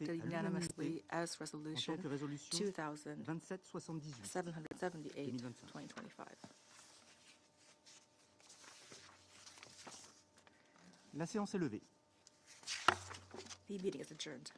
adopted unanimously as Resolution 2778/2025. La séance est levée. The meeting is adjourned.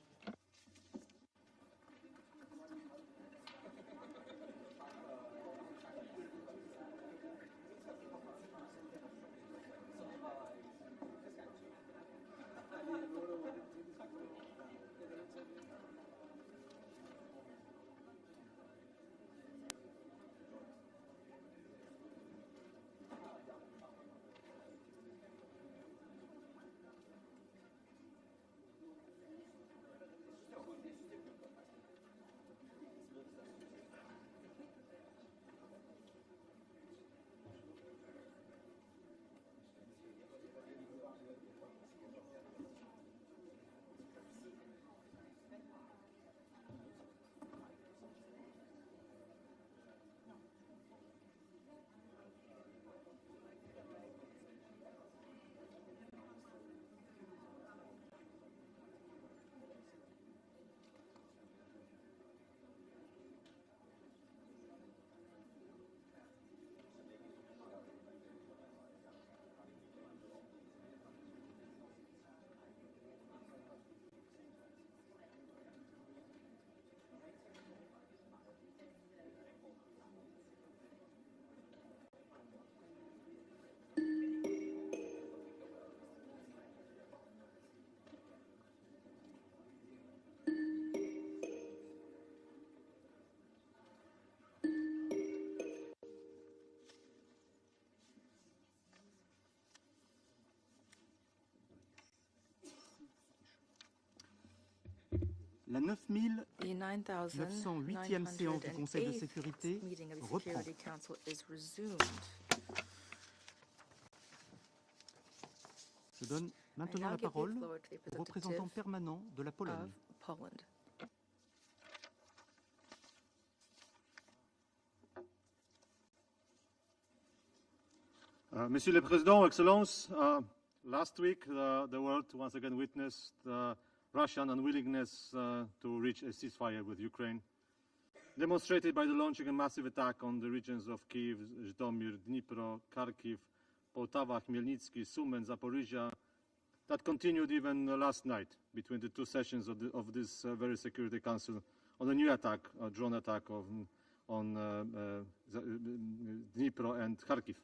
La 9908e séance du Conseil de sécurité reprend. Je donne maintenant la parole au représentant permanent de la Pologne. Monsieur le Président, Excellences, last week the world once again witnessed the Russian unwillingness to reach a ceasefire with Ukraine, demonstrated by the launching a massive attack on the regions of Kyiv, Zhytomyr, Dnipro, Kharkiv, Poltava, Khmelnytsky, Sumy, Zaporizhia, that continued even last night between the two sessions of this very Security Council on a new attack, a drone attack on Dnipro and Kharkiv.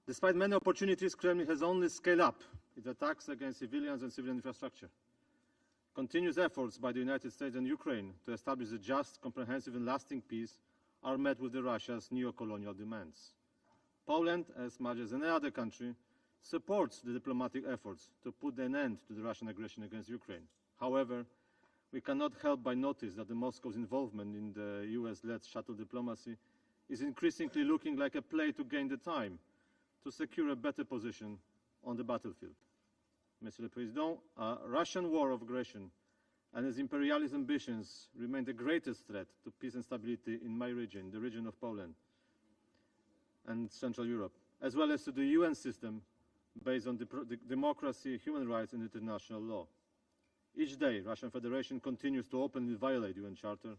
Despite many opportunities, Kremlin has only scaled up its attacks against civilians and civilian infrastructure. Continuous efforts by the United States and Ukraine to establish a just, comprehensive and lasting peace are met with Russia's neo-colonial demands. Poland, as much as any other country, supports the diplomatic efforts to put an end to the Russian aggression against Ukraine. However, we cannot help but notice that Moscow's involvement in the US-led shuttle diplomacy is increasingly looking like a play to gain the time to secure a better position on the battlefield. Monsieur le Président, Russian war of aggression and its imperialist ambitions remain the greatest threat to peace and stability in my region, the region of Poland and Central Europe, as well as to the UN system based on democracy, human rights and international law. Each day, Russian Federation continues to openly violate UN Charter,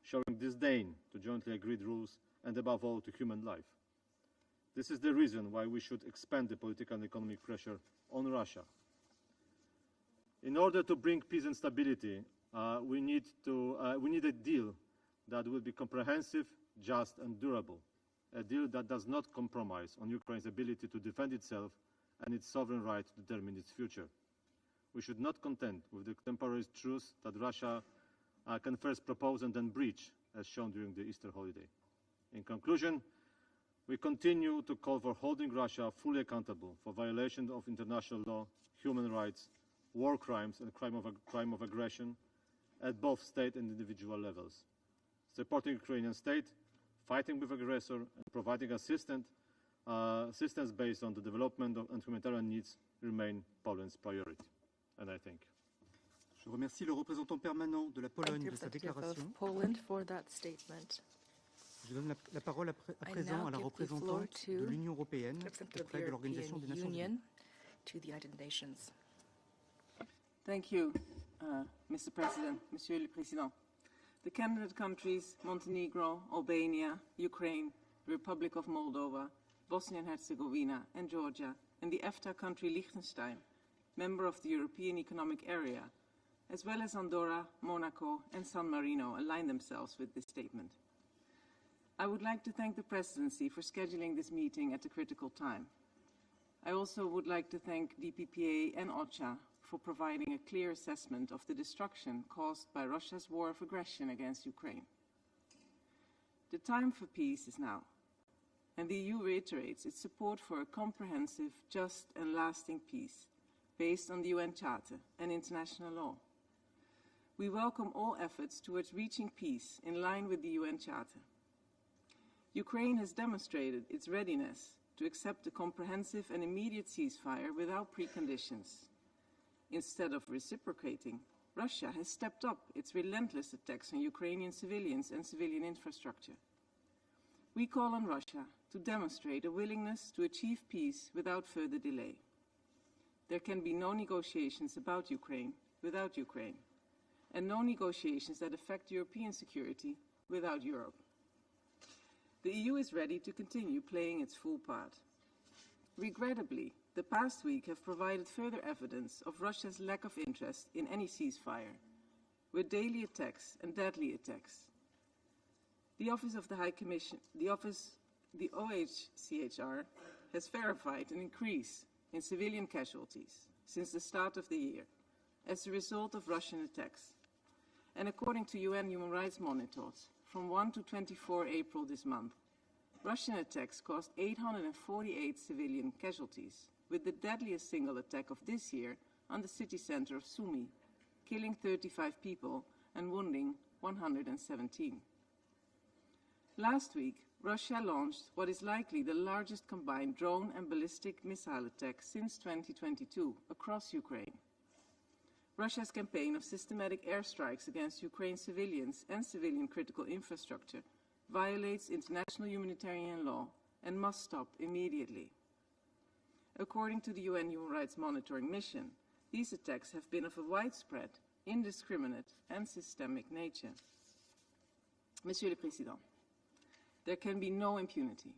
showing disdain to jointly agreed rules and above all to human life. This is the reason why we should expand the political and economic pressure on Russia. In order to bring peace and stability, we need a deal that will be comprehensive, just and durable. A deal that does not compromise on Ukraine's ability to defend itself and its sovereign right to determine its future. We should not contend with the temporary truce that Russia can first propose and then breach, as shown during the Easter holiday. In conclusion, we continue to call for holding Russia fully accountable for violation of international law, human rights, war crimes and crime of aggression at both state and individual levels. Supporting the Ukrainian state, fighting with aggressor and providing assistance based on the development and humanitarian needs remain Poland's priority. And I thank you. Je remercie le représentant permanent de la Pologne de sa déclaration. Je donne la parole à présent à la représentante de l'Union européenne auprès de l'Organisation des Nations Unies. Thank you, Mr. President, Monsieur le Président. The candidate countries, Montenegro, Albania, Ukraine, the Republic of Moldova, Bosnia and Herzegovina, and Georgia, and the EFTA country Liechtenstein, member of the European Economic Area, as well as Andorra, Monaco, and San Marino, align themselves with this statement. I would like to thank the Presidency for scheduling this meeting at a critical time. I also would like to thank DPPA and OCHA for providing a clear assessment of the destruction caused by Russia's war of aggression against Ukraine. The time for peace is now, and the EU reiterates its support for a comprehensive, just and lasting peace based on the UN Charter and international law. We welcome all efforts towards reaching peace in line with the UN Charter. Ukraine has demonstrated its readiness to accept a comprehensive and immediate ceasefire without preconditions. Instead of reciprocating, Russia has stepped up its relentless attacks on Ukrainian civilians and civilian infrastructure. We call on Russia to demonstrate a willingness to achieve peace without further delay. There can be no negotiations about Ukraine without Ukraine, and no negotiations that affect European security without Europe. The EU is ready to continue playing its full part. Regrettably, the past week have provided further evidence of Russia's lack of interest in any ceasefire, with daily attacks and deadly attacks. The Office of the High Commission, the OHCHR, has verified an increase in civilian casualties since the start of the year as a result of Russian attacks. And according to UN human rights monitors, from 1 to 24 April this month, Russian attacks caused 848 civilian casualties, with the deadliest single attack of this year on the city center of Sumy, killing 35 people and wounding 117. Last week, Russia launched what is likely the largest combined drone and ballistic missile attack since 2022 across Ukraine. Russia's campaign of systematic airstrikes against Ukraine's civilians and civilian critical infrastructure violates international humanitarian law and must stop immediately. According to the UN Human Rights Monitoring Mission, these attacks have been of a widespread, indiscriminate, and systemic nature. Monsieur le Président, there can be no impunity.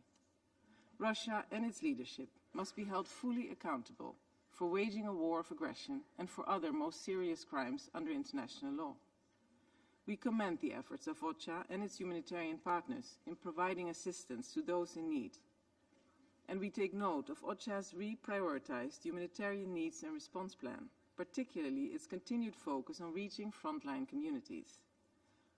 Russia and its leadership must be held fully accountable for waging a war of aggression and for other most serious crimes under international law. We commend the efforts of OCHA and its humanitarian partners in providing assistance to those in need. And we take note of OCHA's reprioritized humanitarian needs and response plan, particularly its continued focus on reaching frontline communities.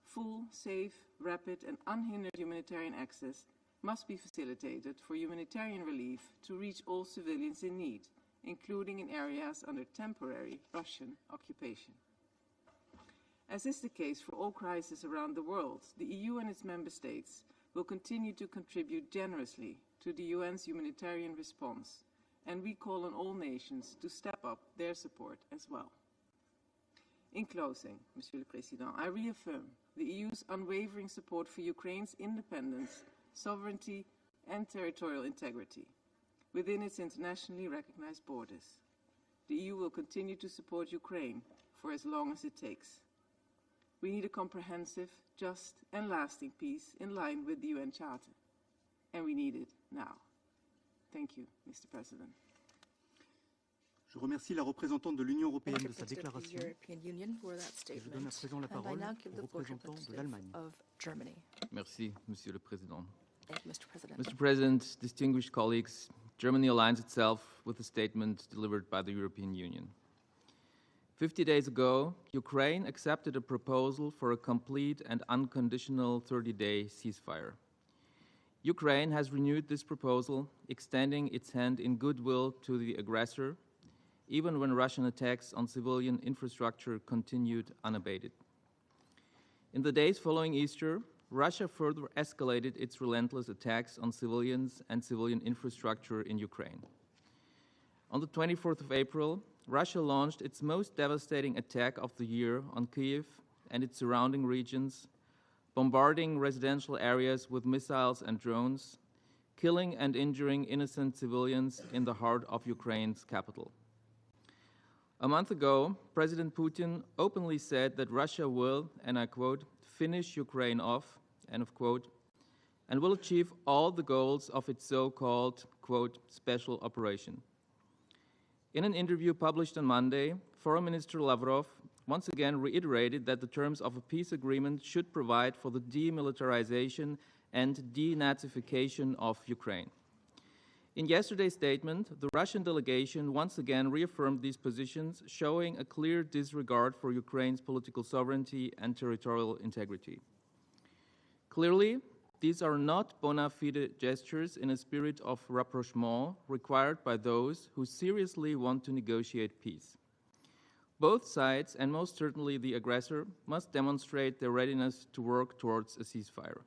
Full, safe, rapid, and unhindered humanitarian access must be facilitated for humanitarian relief to reach all civilians in need, including in areas under temporary Russian occupation. As is the case for all crises around the world, the EU and its member states will continue to contribute generously to the UN's humanitarian response, and we call on all nations to step up their support as well. In closing, Monsieur le Président, I reaffirm the EU's unwavering support for Ukraine's independence, sovereignty, and territorial integrity within its internationally recognized borders. The EU will continue to support Ukraine for as long as it takes. We need a comprehensive, just, and lasting peace in line with the UN Charter, and we need it now. Thank you, Mr. President. Je remercie la représentante de l'Union européenne Thank you, de sa President of the déclaration. European Union, for that Et je donne à statement. présent la And I parole now give au the floor to représentant de representative l'Allemagne. of Germany. Merci, Monsieur le Président. Thank you, Mr. President. Mr. President, distinguished colleagues, Germany aligns itself with the statement delivered by the European Union. 50 days ago, Ukraine accepted a proposal for a complete and unconditional 30-day ceasefire. Ukraine has renewed this proposal, extending its hand in goodwill to the aggressor, even when Russian attacks on civilian infrastructure continued unabated. In the days following Easter, Russia further escalated its relentless attacks on civilians and civilian infrastructure in Ukraine. On the 24th of April, Russia launched its most devastating attack of the year on Kyiv and its surrounding regions, bombarding residential areas with missiles and drones, killing and injuring innocent civilians in the heart of Ukraine's capital. A month ago, President Putin openly said that Russia will, and I quote, finish Ukraine off, end of quote, and will achieve all the goals of its so-called, quote, special operation. In an interview published on Monday, Foreign Minister Lavrov once again reiterated that the terms of a peace agreement should provide for the demilitarization and denazification of Ukraine. In yesterday's statement, the Russian delegation once again reaffirmed these positions, showing a clear disregard for Ukraine's political sovereignty and territorial integrity. Clearly, these are not bona fide gestures in a spirit of rapprochement required by those who seriously want to negotiate peace. Both sides, and most certainly the aggressor, must demonstrate their readiness to work towards a ceasefire.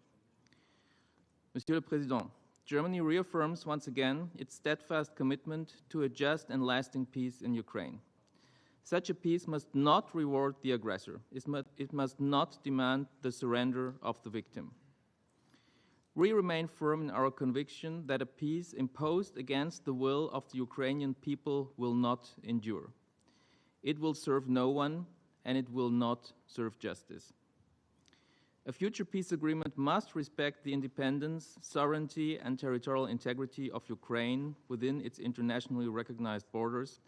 Monsieur le Président, Germany reaffirms once again its steadfast commitment to a just and lasting peace in Ukraine. Such a peace must not reward the aggressor. It must not demand the surrender of the victim. We remain firm in our conviction that a peace imposed against the will of the Ukrainian people will not endure. It will serve no one, and it will not serve justice. A future peace agreement must respect the independence, sovereignty, and territorial integrity of Ukraine within its internationally recognized borders,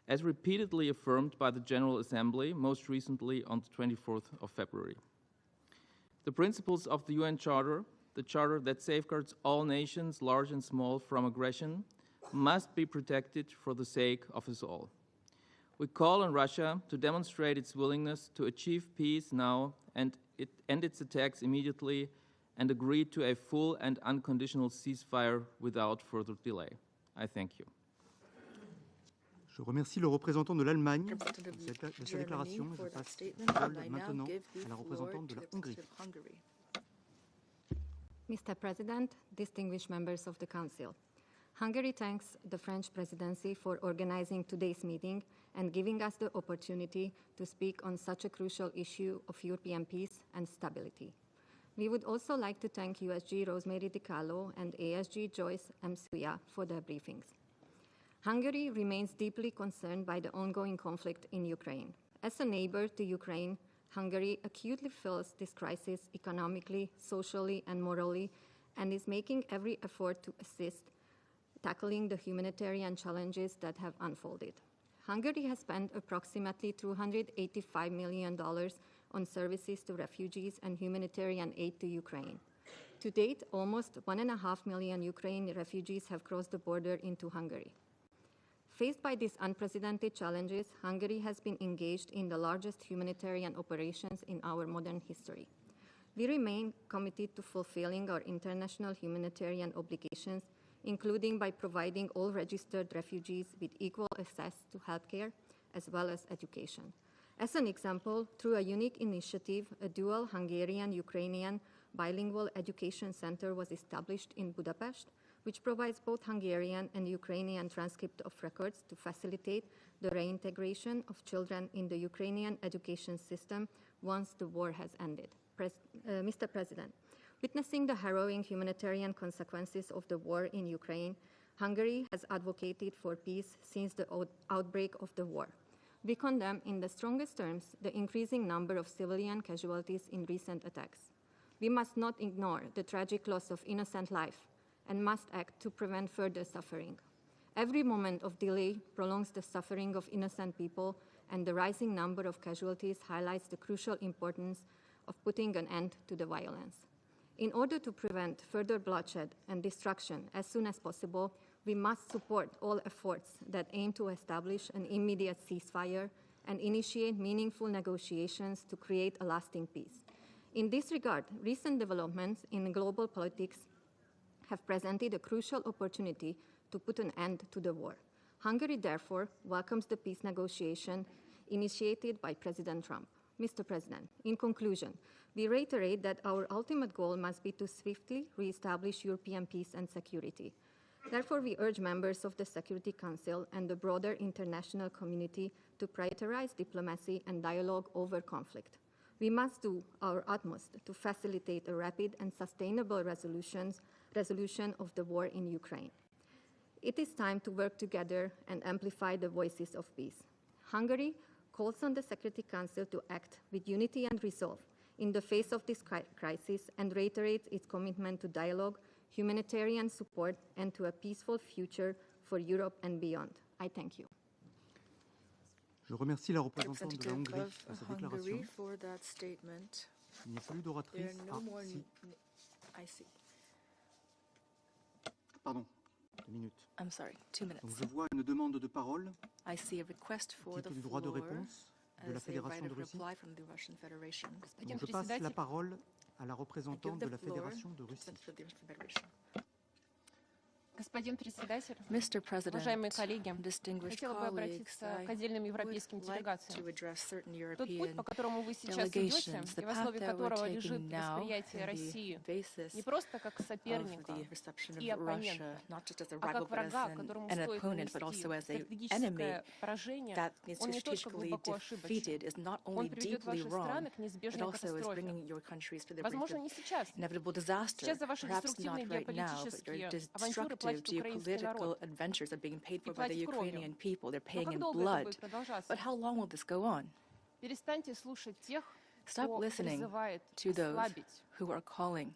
as repeatedly affirmed by the General Assembly, most recently on the 24th of February. The principles of the UN Charter, the charter that safeguards all nations, large and small, from aggression, must be protected for the sake of us all. We call on Russia to demonstrate its willingness to achieve peace now and end its attacks immediately and agree to a full and unconditional ceasefire without further delay. I thank you. Je remercie le représentant de l'Allemagne Representative de sa déclaration. Germany Je for that passe statement, la and parole I now maintenant give the à la floor représentante to de the la Hongrie. representative of Hungary. Mr. President, distinguished members of the Council, Hungary thanks the French presidency for organizing today's meeting and giving us the opportunity to speak on such a crucial issue of European peace and stability. We would also like to thank USG Rosemary DiCarlo and ASG Joyce M. Suya for their briefings. Hungary remains deeply concerned by the ongoing conflict in Ukraine. As a neighbor to Ukraine, Hungary acutely feels this crisis economically, socially, and morally, and is making every effort to assist tackling the humanitarian challenges that have unfolded. Hungary has spent approximately $285 million on services to refugees and humanitarian aid to Ukraine. To date, almost 1.5 million Ukrainian refugees have crossed the border into Hungary. Faced by these unprecedented challenges, Hungary has been engaged in the largest humanitarian operations in our modern history. We remain committed to fulfilling our international humanitarian obligations, including by providing all registered refugees with equal access to healthcare as well as education. As an example, through a unique initiative, a dual Hungarian-Ukrainian bilingual education center was established in Budapest, which provides both Hungarian and Ukrainian transcript of records to facilitate the reintegration of children in the Ukrainian education system once the war has ended. Mr. President, witnessing the harrowing humanitarian consequences of the war in Ukraine, Hungary has advocated for peace since the outbreak of the war. We condemn in the strongest terms the increasing number of civilian casualties in recent attacks. We must not ignore the tragic loss of innocent life and must act to prevent further suffering. Every moment of delay prolongs the suffering of innocent people, and the rising number of casualties highlights the crucial importance of putting an end to the violence. In order to prevent further bloodshed and destruction as soon as possible, we must support all efforts that aim to establish an immediate ceasefire and initiate meaningful negotiations to create a lasting peace. In this regard, recent developments in global politics have presented a crucial opportunity to put an end to the war. Hungary, therefore, welcomes the peace negotiation initiated by President Trump. Mr. President, in conclusion, we reiterate that our ultimate goal must be to swiftly reestablish European peace and security. Therefore, we urge members of the Security Council and the broader international community to prioritize diplomacy and dialogue over conflict. We must do our utmost to facilitate a rapid and sustainable resolution of the war in Ukraine. It is time to work together and amplify the voices of peace. Hungary calls on the Security Council to act with unity and resolve in the face of this crisis and reiterates its commitment to dialogue, humanitarian support, and to a peaceful future for Europe and beyond. I thank you. Je remercie la représentante de la Hongrie Representative pour sa of déclaration. Hungary for that statement. Il n'y a plus There d'oratrice. are no more. Si, I see. pardon, 2 minutes. I'm sorry, 2 minutes. Donc je vois une demande de parole, I see a request for the titre du droit de floor réponse de la as a Fédération right de of Russie. reply from the Russian Federation. Donc je passe la parole à la I give représentante de the la floor Fédération de to Russie. the Russian Federation. Господин председатель, Mr. President, уважаемые коллеги, distinguished хотела бы colleagues, обратиться к отдельным европейским would like делегациям. to address certain Тот путь, European по которому вы сейчас идете, delegations, the и в path основе that we're которого taking лежит now восприятие and России the basis не просто как of соперника the reception и of Russia, оппонента, not just as a а rival, как but as врага, которому an стоит opponent, but нанести also as an enemy стратегическое поражение, that is он не только strategically глубоко ошибочен, defeated, is not он only приведет deeply ваши wrong, страны к but неизбежной also is катастрофе. bringing your countries to the brink Возможно, of не сейчас. inevitable disaster. Сейчас за ваши Perhaps not деструктивные right now, but your геополитические авантюры destructive платит украинский geopolitical народ. adventures are being paid for И by the платит кровью. Ukrainian people. They're Но paying как in долго это blood. будет продолжаться? But how long will this go on? Перестаньте слушать тех, Stop кто listening призывает to those ослабить, who are calling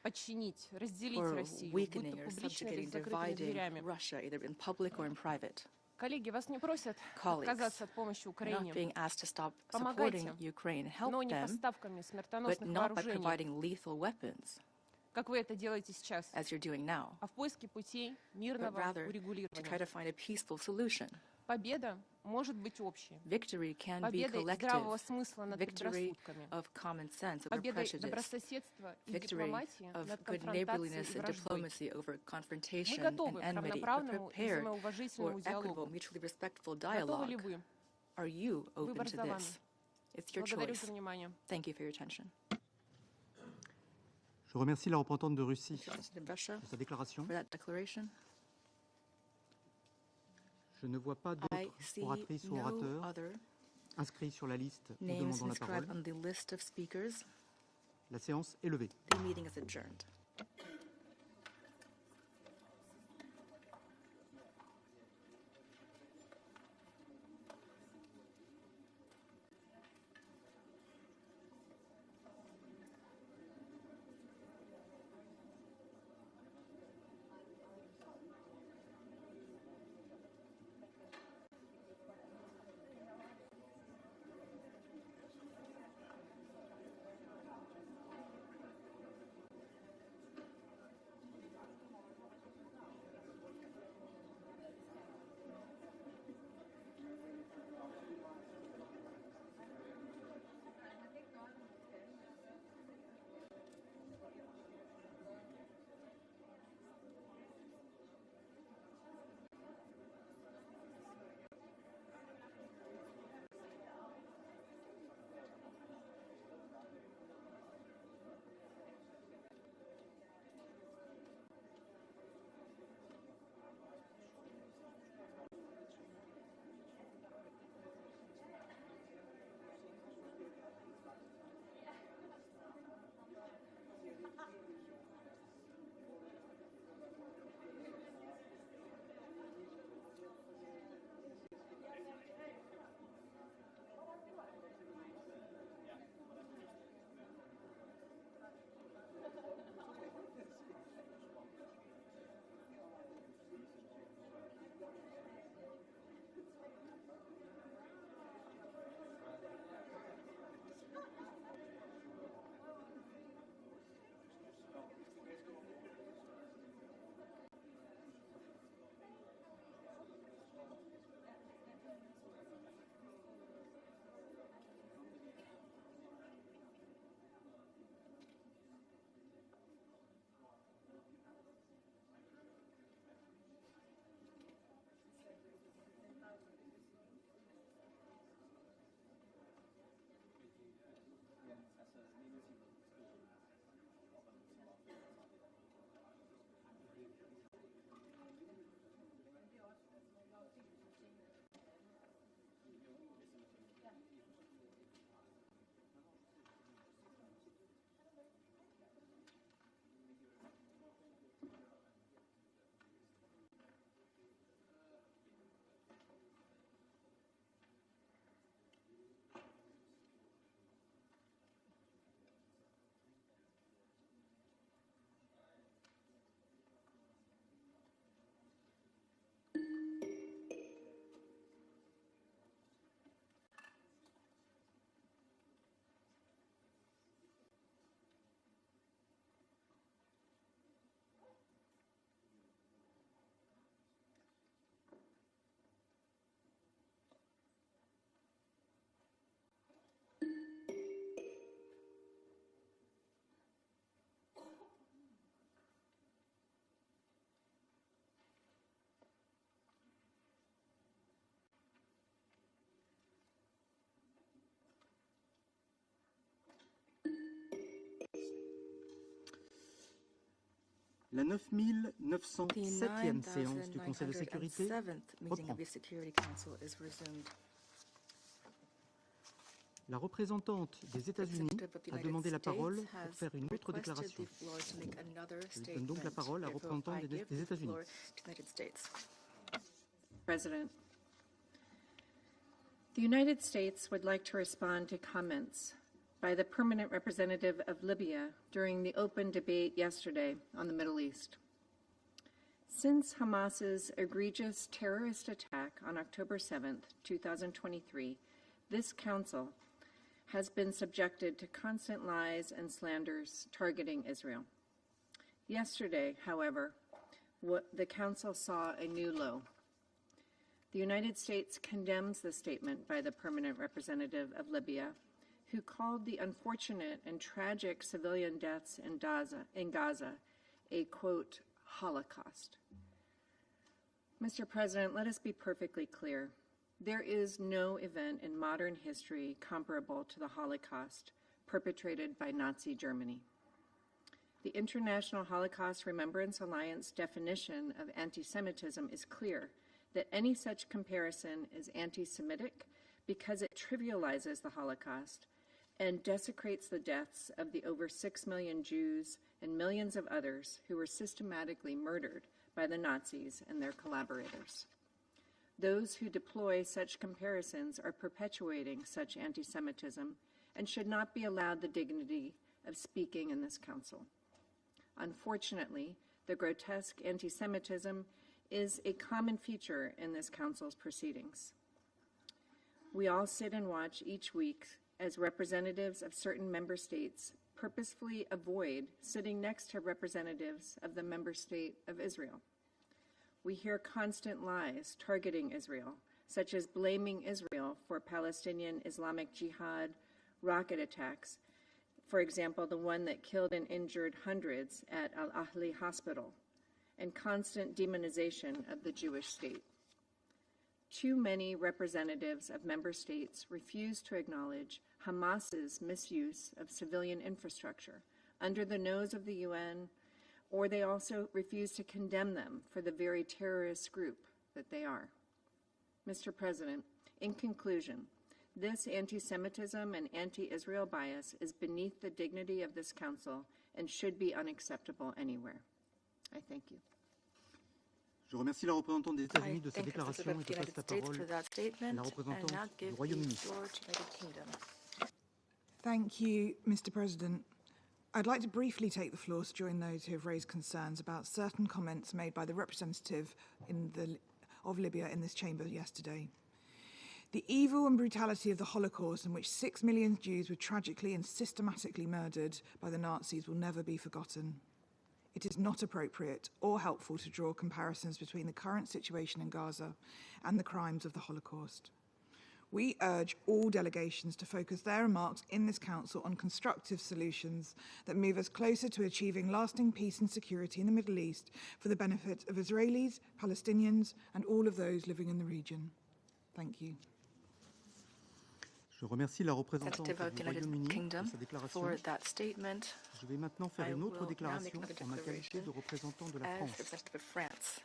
подчинить, разделить for Россию, будь то weakening or публично или subjugating, с закрытыми dividing дверями. Russia, either in public or in private. Коллеги, вас не просят Colleagues, отказаться от помощи You're not Украине, being asked to stop Помогайте, supporting Ukraine and help но не them, поставками but смертоносных not by вооружений, providing lethal weapons, как вы это делаете сейчас, as you're doing now, а в поиске путей but мирного rather to try урегулирования. to find a peaceful solution. Победа может быть общей. Victory can be Победой collective, здравого смысла над victory предрассудками. of common sense over Победой prejudice, добрососедства и victory дипломатии of над good конфронтацией neighborliness и and враждой. diplomacy over Мы confrontation and готовы к enmity. We're равноправному и prepared for взаимоуважительному equitable, диалогу. mutually respectful Готовы ли dialogue. вы? Are you open Выбор to за вами. this? It's your Благодарю choice. за внимание. Thank you for your attention. Je remercie la représentante de Russie President of Russia pour sa déclaration. for that declaration. Je ne vois pas I d'autres see oratrices ou no orateurs other inscrits sur la liste ou names demandant la parole. inscribed on the list of speakers. La séance est levée. The meeting is adjourned. La The 9907e séance du Conseil de sécurité 9907th meeting reprend. of the Security Council is resumed. La représentante des États-Unis Representative of the a United demandé la States parole pour has faire une autre requested déclaration. the floor to make another Je donne donc la statement. parole à la Therefore, représentante I des give the États-Unis. floor to the United States. President. The United States would like to respond to comments by the permanent representative of Libya during the open debate yesterday on the Middle East. Since Hamas's egregious terrorist attack on October 7th, 2023, this Council has been subjected to constant lies and slanders targeting Israel. Yesterday, however, the Council saw a new low. The United States condemns the statement by the permanent representative of Libya, who called the unfortunate and tragic civilian deaths in Gaza a, quote, Holocaust. Mr. President, let us be perfectly clear. There is no event in modern history comparable to the Holocaust perpetrated by Nazi Germany. The International Holocaust Remembrance Alliance definition of anti-Semitism is clear, that any such comparison is anti-Semitic because it trivializes the Holocaust and desecrates the deaths of the over 6 million Jews and millions of others who were systematically murdered by the Nazis and their collaborators. Those who deploy such comparisons are perpetuating such anti-Semitism and should not be allowed the dignity of speaking in this Council. Unfortunately, the grotesque anti-Semitism is a common feature in this Council's proceedings. We all sit and watch each week as representatives of certain member states purposefully avoid sitting next to representatives of the member state of Israel. We hear constant lies targeting Israel, such as blaming Israel for Palestinian Islamic Jihad rocket attacks, for example, the one that killed and injured hundreds at Al-Ahli Hospital, and constant demonization of the Jewish state. Too many representatives of member states refuse to acknowledge Hamas's misuse of civilian infrastructure under the nose of the UN, or they also refuse to condemn them for the very terrorist group that they are. Mr. President, in conclusion, this anti-Semitism and anti-Israel bias is beneath the dignity of this Council and should be unacceptable anywhere. I thank you. Je remercie la représentante des I États-Unis de sa thank the déclaration et President of je the passe United la States parole for that à statement, la and now représentante give du the Royaume-Uni. floor to the United Kingdom. Thank you, Mr. President. I'd like to briefly take the floor to join those who have raised concerns about certain comments made by the representative of Libya in this chamber yesterday. The evil and brutality of the Holocaust, in which 6 million Jews were tragically and systematically murdered by the Nazis, will never be forgotten. It is not appropriate or helpful to draw comparisons between the current situation in Gaza and the crimes of the Holocaust. We urge all delegations to focus their remarks in this Council on constructive solutions that move us closer to achieving lasting peace and security in the Middle East for the benefit of Israelis, Palestinians, and all of those living in the region. Thank you. Je remercie la représentante Representative of du the United Royaume-Uni Kingdom de sa déclaration. for that statement. Je vais maintenant faire I une autre will now make déclaration another en ma qualité declaration de représentant de la as France. representative of France.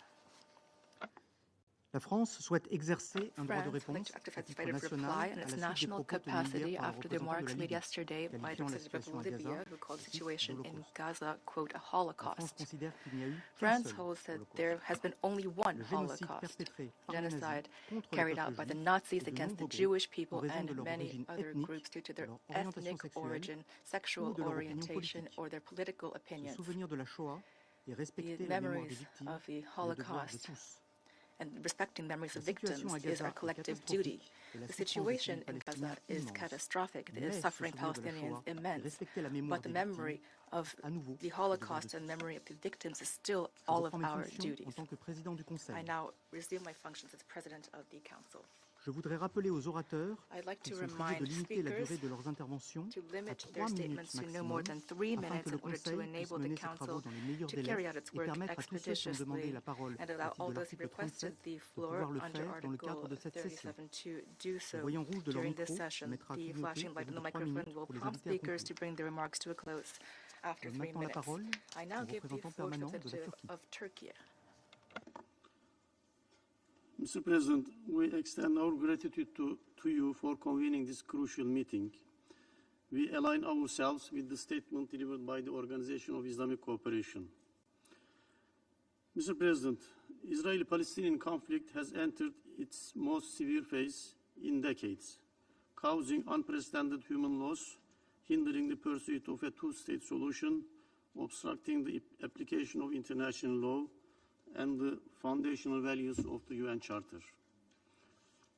La France souhaite exercer un droit de France would like réponse to à exercise titre right of reply national in à its la suite des national propos tenus capacity hier par le after the représentant de remarks la made Libye, yesterday by the qualifiant la representative situation à of Libya, Gaza who called the de situation in Holocauste. Gaza, quote, a La France Holocaust. considère qu'il n'y a eu qu'un France seul holds that Holocauste. there has been only one Le génocide Holocaust, perpétré par les genocide nazis contre le carried peuple out by the juif Nazis et de against the nombreux Jewish groupes en people raison and de leur many origine other ethnique, groups due to de their leur orientation ethnic sexuelle origin, ou sexual de leur opinion orientation, politique. or their political Se opinions. souvenir de la Shoah et respecter The la mémoire des memories victimes of the est le devoir de Holocaust tous. and respecting memories La of victims situation à is Gaza our est collective duty. catastrophique et la The souffrance des situation civils in Gaza palestiniens is immense. catastrophic. It is Mais se suffering souvenir de la Palestinians Shoah et immense. respecter la mémoire But the des memory victimes, of à nouveau, the est le devoir de Holocaust and tous. memory of the victims is still Je all of reprends mes our fonctions duties. en tant que président du Conseil. I now resume my functions as President of the Council. Je voudrais rappeler aux orateurs I'd like qu'ils to sont priés de remind limiter la speakers durée de leurs interventions to à limit 3 their minutes statements to no more maximum, than 3 afin minutes que in le order to Conseil puisse enable the mener ses travaux Council dans les meilleurs to délais carry out its et work permettre à tous ceux qui ont demandé expeditiously la parole and au allow titre all de those who l'article requested 37 the de floor pouvoir le under faire dans le Article cadre de cette session. 37 to do Le so voyant rouge de leur during this micro session. mettra à The clignoter flashing au light bout on the de 3 microphone minutes will pour les prompt inviter à speakers to conclure. bring their remarks to a close. after 3 Maintenant la minutes. parole I now au give the représentant floor to the permanent de la representative Turquie. of Turkey. Mr. President, we extend our gratitude to you for convening this crucial meeting. We align ourselves with the statement delivered by the Organization of Islamic Cooperation. Mr. President, Israeli-Palestinian conflict has entered its most severe phase in decades, causing unprecedented human loss, hindering the pursuit of a two-state solution, obstructing the application of international law, and the foundational values of the UN Charter.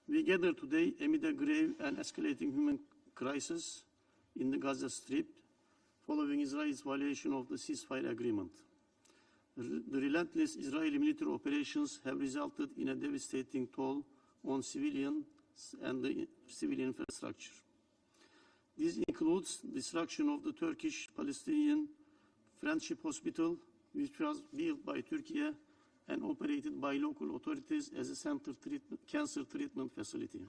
We gather today amid a grave and escalating human crisis in the Gaza Strip, following Israel's violation of the ceasefire agreement. The relentless Israeli military operations have resulted in a devastating toll on civilians and the civilian infrastructure. This includes destruction of the Turkish-Palestinian Friendship Hospital, which was built by Turkey and operated by local authorities as a cancer treatment facility.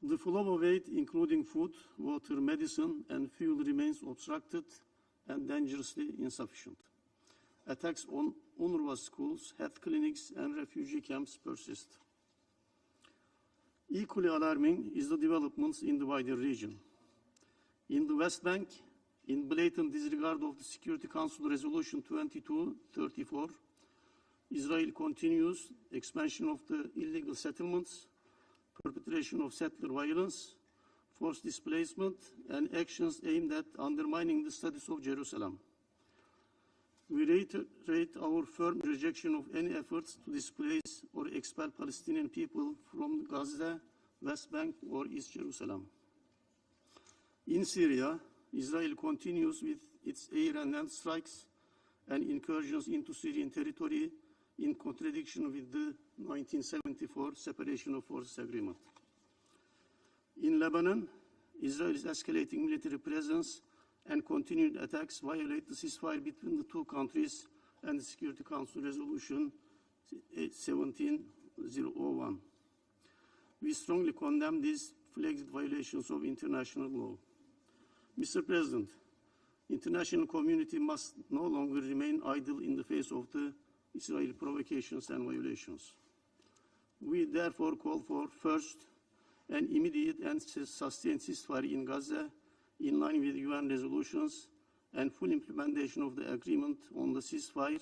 The flow of aid, including food, water, medicine, and fuel, remains obstructed and dangerously insufficient. Attacks on UNRWA schools, health clinics, and refugee camps persist. Equally alarming is the developments in the wider region. In the West Bank, in blatant disregard of the Security Council Resolution 2234, Israel continues expansion of the illegal settlements, perpetration of settler violence, forced displacement, and actions aimed at undermining the status of Jerusalem. We reiterate our firm rejection of any efforts to displace or expel Palestinian people from Gaza, West Bank, or East Jerusalem. In Syria, Israel continues with its air and land strikes and incursions into Syrian territory in contradiction with the 1974 Separation of Forces Agreement. In Lebanon, Israel's escalating military presence and continued attacks violate the ceasefire between the two countries and the Security Council Resolution 17001. We strongly condemn these flagrant violations of international law. Mr. President, international community must no longer remain idle in the face of the Israeli provocations and violations. We therefore call for, first, an immediate and sustained ceasefire in Gaza in line with UN resolutions and full implementation of the agreement on the ceasefire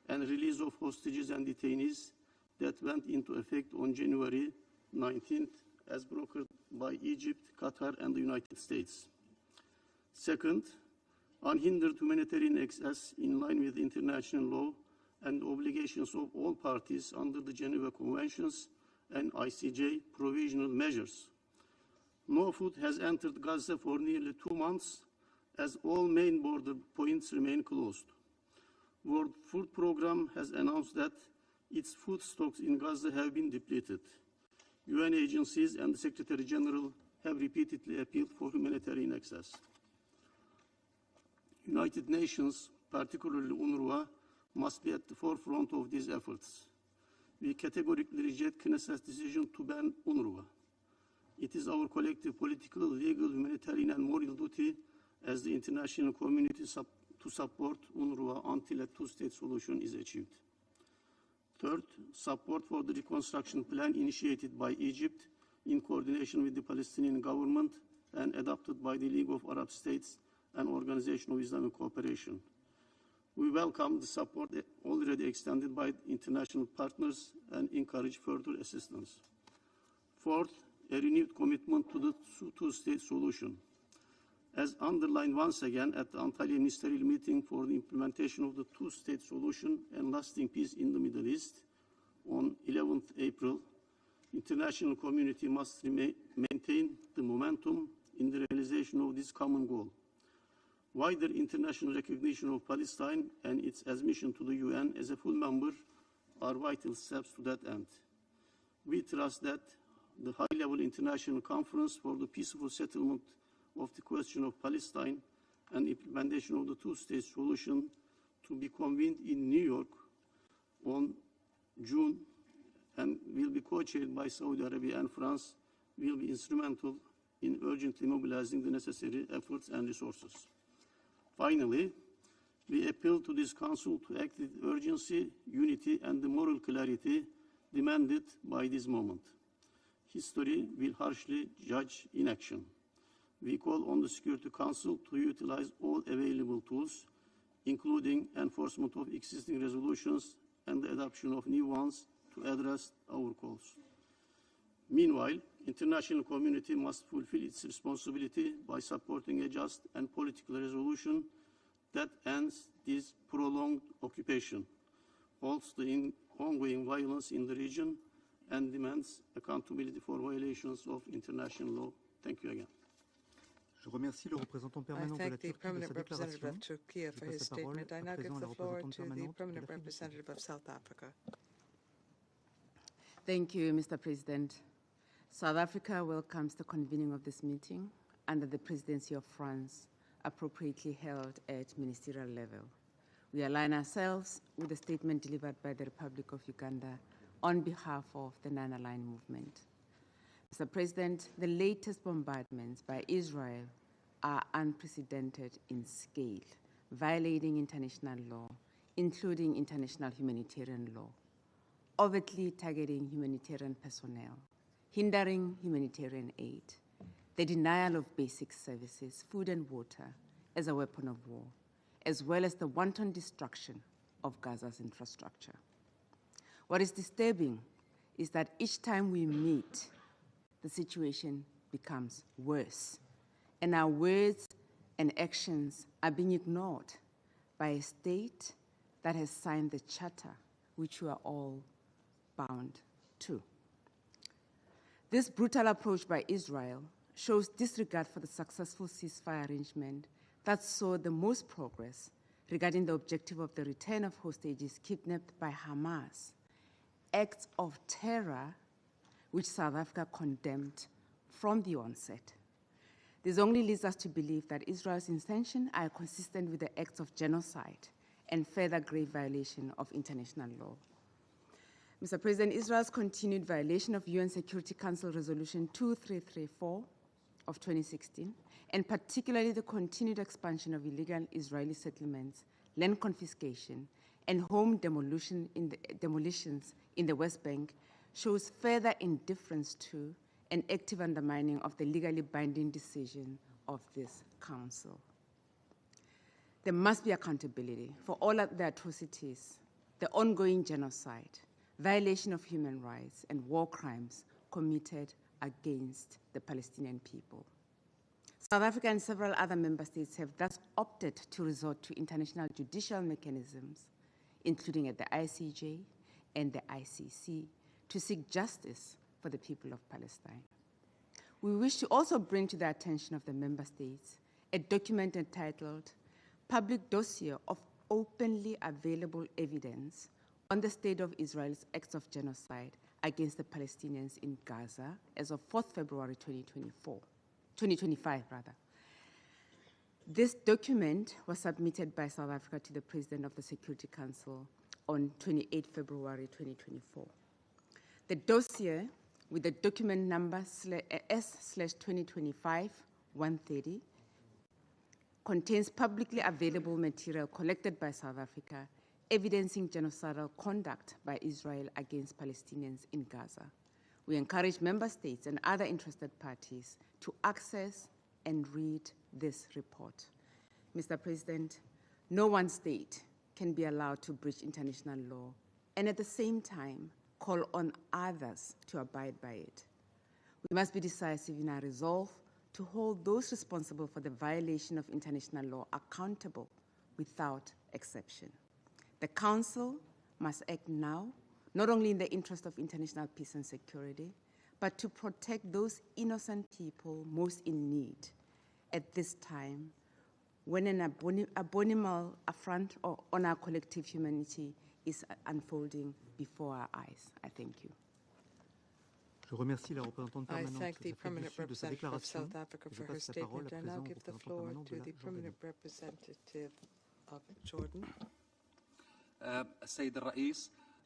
and release of hostages and detainees that went into effect on January 19th as brokered by Egypt, Qatar, and the United States. Second, unhindered humanitarian access in line with international law and obligations of all parties under the Geneva Conventions and ICJ provisional measures. No food has entered Gaza for nearly 2 months as all main border points remain closed. World Food Programme has announced that its food stocks in Gaza have been depleted. UN agencies and the Secretary General have repeatedly appealed for humanitarian access. United Nations, particularly UNRWA, must be at the forefront of these efforts. We categorically reject Knesset's decision to ban UNRWA. It is our collective political, legal, humanitarian, and moral duty as the international community to support UNRWA until a two-state solution is achieved. Third, support for the reconstruction plan initiated by Egypt in coordination with the Palestinian government and adopted by the League of Arab States and Organization of Islamic Cooperation. We welcome the support already extended by international partners and encourage further assistance. Fourth, a renewed commitment to the two-state solution. As underlined once again at the Antalya Ministerial Meeting for the implementation of the two-state solution and lasting peace in the Middle East on 11th April, international community must maintain the momentum in the realization of this common goal. Wider international recognition of Palestine and its admission to the UN as a full member are vital steps to that end. We trust that the high-level international conference for the peaceful settlement of the question of Palestine and implementation of the two-state solution to be convened in New York on June and will be co-chaired by Saudi Arabia and France will be instrumental in urgently mobilizing the necessary efforts and resources. Finally, we appeal to this Council to act with urgency, unity, and the moral clarity demanded by this moment. History will harshly judge inaction. We call on the Security Council to utilize all available tools, including enforcement of existing resolutions and the adoption of new ones to address our calls. Meanwhile, international community must fulfill its responsibility by supporting a just and political resolution that ends this prolonged occupation, halts the ongoing violence in the region, and demands accountability for violations of international law. Thank you again. Je remercie le représentant I permanent de la thank the Turquie de permanent sa representative déclaration. of Turkey Je for passe his la parole statement. I à now présent give à la the floor représentante to the permanente de permanent l'Afrique du Sud. representative of South Africa. Thank you, Mr. President. South Africa welcomes the convening of this meeting under the presidency of France, appropriately held at ministerial level. We align ourselves with the statement delivered by the Republic of Uganda on behalf of the Non-Aligned Movement. Mr. President, the latest bombardments by Israel are unprecedented in scale, violating international law, including international humanitarian law, overtly targeting humanitarian personnel, hindering humanitarian aid, the denial of basic services, food and water, as a weapon of war, as well as the wanton destruction of Gaza's infrastructure. What is disturbing is that each time we meet, the situation becomes worse, and our words and actions are being ignored by a state that has signed the charter, which we are all bound to. This brutal approach by Israel shows disregard for the successful ceasefire arrangement that saw the most progress regarding the objective of the return of hostages kidnapped by Hamas, acts of terror which South Africa condemned from the onset. This only leads us to believe that Israel's intentions are consistent with the acts of genocide and further grave violation of international law. Mr. President, Israel's continued violation of UN Security Council Resolution 2334 of 2016, and particularly the continued expansion of illegal Israeli settlements, land confiscation, and home demolitions in the West Bank, shows further indifference to and active undermining of the legally binding decision of this Council. There must be accountability for all of the atrocities, the ongoing genocide, violation of human rights, and war crimes committed against the Palestinian people. South Africa and several other member states have thus opted to resort to international judicial mechanisms, including at the ICJ and the ICC, to seek justice for the people of Palestine. We wish to also bring to the attention of the member states a document entitled Public Dossier of Openly Available Evidence on the state of Israel's acts of genocide against the Palestinians in Gaza as of 4th February 2025. This document was submitted by South Africa to the President of the Security Council on 28 February 2024. The dossier, with the document number S/2025-130, contains publicly available material collected by South Africa evidencing genocidal conduct by Israel against Palestinians in Gaza. We encourage member states and other interested parties to access and read this report. Mr. President, no one state can be allowed to breach international law and at the same time call on others to abide by it. We must be decisive in our resolve to hold those responsible for the violation of international law accountable without exception. The Council must act now, not only in the interest of international peace and security, but to protect those innocent people most in need at this time when an abominable affront on our collective humanity is unfolding before our eyes. I thank you. Je remercie la représentante I permanente thank the d'Afrique du permanent Sud de sa representative of déclaration. South Africa Je for her passe la parole statement. à I now présent au give the représentant floor permanent to de la the permanent Jordanie. representative of Jordan. السيد الرئيس،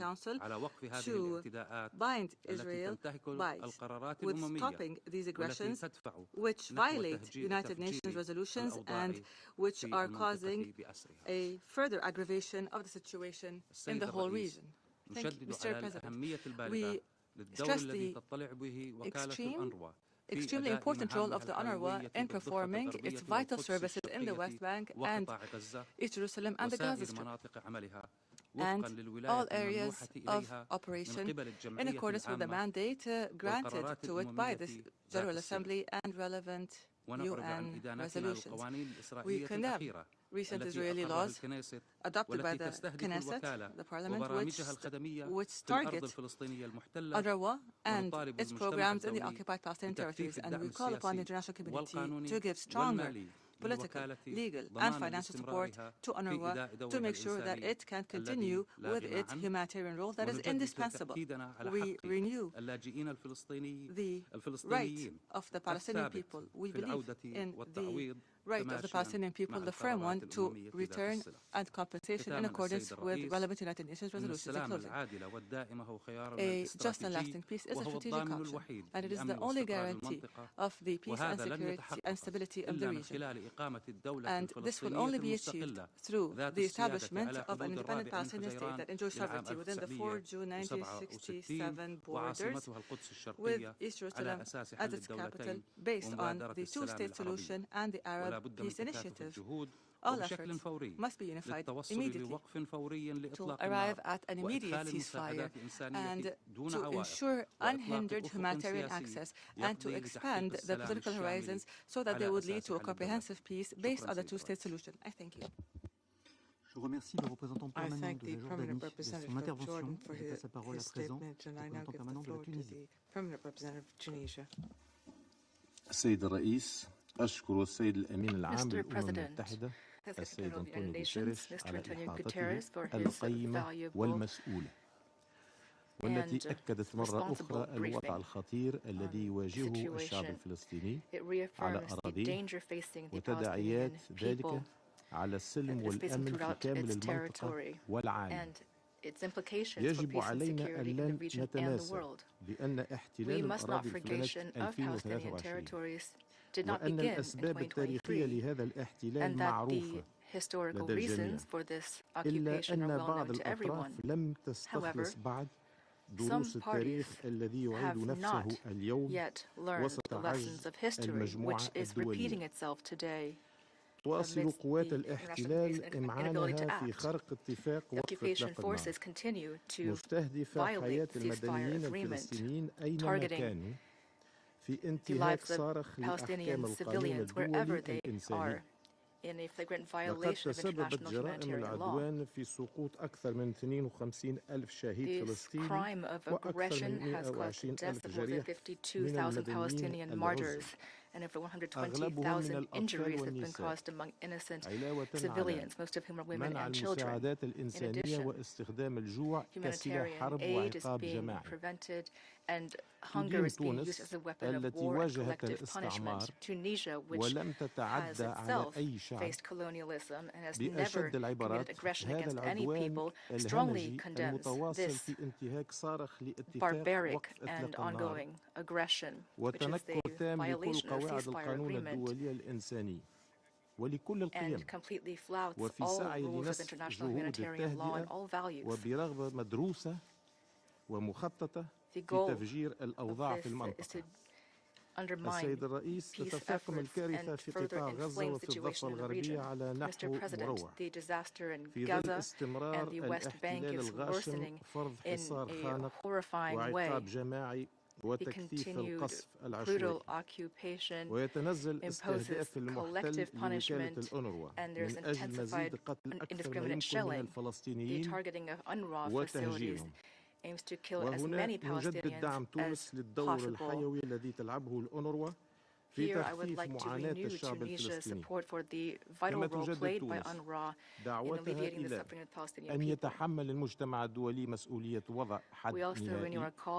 Council to bind Israel with stopping these aggressions which violate United Nations resolutions and which are causing a further aggravation of the situation in the whole region. Mr. President, we stress the extremely important role of the UNRWA in performing its vital services in the West Bank and East Jerusalem and the Gaza Strip, and all areas of operation in accordance with the mandate granted to it by the General Assembly and relevant UN resolutions. We condemn recent Israeli laws adopted by the Knesset, the parliament, which target UNRWA and its programs in the occupied Palestinian territories, and we call upon the international community to give stronger political, legal, and financial support to UNRWA to make sure that it can continue with its humanitarian role that is indispensable. We renew the right of the Palestinian people. We believe in the right of the Palestinian people, the firm one, to return and compensation in accordance with relevant United Nations resolutions. In closing, a just and lasting peace is a strategic option, and it is the only guarantee of the peace and security and stability of the region. And this will only be achieved through the establishment of an independent Palestinian state that enjoys sovereignty within the 4 June 1967 borders, with East Jerusalem as its capital, based on the two-state solution and the Arab Peace Initiative. All efforts must be unified immediately to arrive at an immediate ceasefire and to ensure unhindered humanitarian access and to expand the political horizons so that they would lead to a comprehensive peace based on the two-state solution. I thank you. Je remercie le représentant permanent de la Jordanie de son intervention. Je passe la parole à présent au représentant permanent de la Tunisie. السيد الرئيس، أشكر السيد الأمين العام للأمم المتحدة السيد أنطونيو غوتيريش على إحاطته القيمة والمسؤولة، والتي أكدت مرة أخرى الوضع الخطير الذي يواجهه الشعب الفلسطيني على أراضيه وتداعيات ذلك على السلم والأمن في كامل المنطقة والعالم. يجب علينا أن لا نتناسى بأن احتلال الأراضي في سنة 2023 وأن الأسباب التاريخية لهذا الاحتلال معروفة لدى الجميع، إلا أن بعض الأطراف لم تستخلص بعد دروس التاريخ الذي يعيد نفسه اليوم وسط عجز المجموعة الدولية. تواصل قوات الاحتلال إمعانها في خرق اتفاق وقف إطلاق النار مستهدفة حياة المدنيين الفلسطينيين أينما كانوا في انتهاك صارخ لأحكام القانون الدولي الإنساني. لقد تسببت جرائم العدوان في سقوط أكثر من 52 ألف شهيد فلسطيني وأكثر من 120 ألف جريح من المدنيين العزل. And over 120,000 injuries have been caused among innocent civilians, most of whom are women and children. In addition, humanitarian aid is being prevented, and hunger is being used as a weapon of war and collective punishment. Tunisia, which has itself faced colonialism and has never committed aggression against any people, strongly condemns this barbaric and ongoing aggression, which is the violation of the ceasefire agreement, and completely flouts all rules of international humanitarian law and all values. The goal of this is to undermine peace efforts and further inflame the situation in the region. Mr. President, the disaster in Gaza and the West Bank is worsening in a horrifying way. The continued brutal occupation imposes collective punishment, and there's intensified indiscriminate shelling. The targeting of UNRWA facilities aims to kill as many Palestinians as possible. Here, I would like to renew Tunisia's support for the vital role played by UNRWA in alleviating the suffering of the Palestinian people. We also renew our call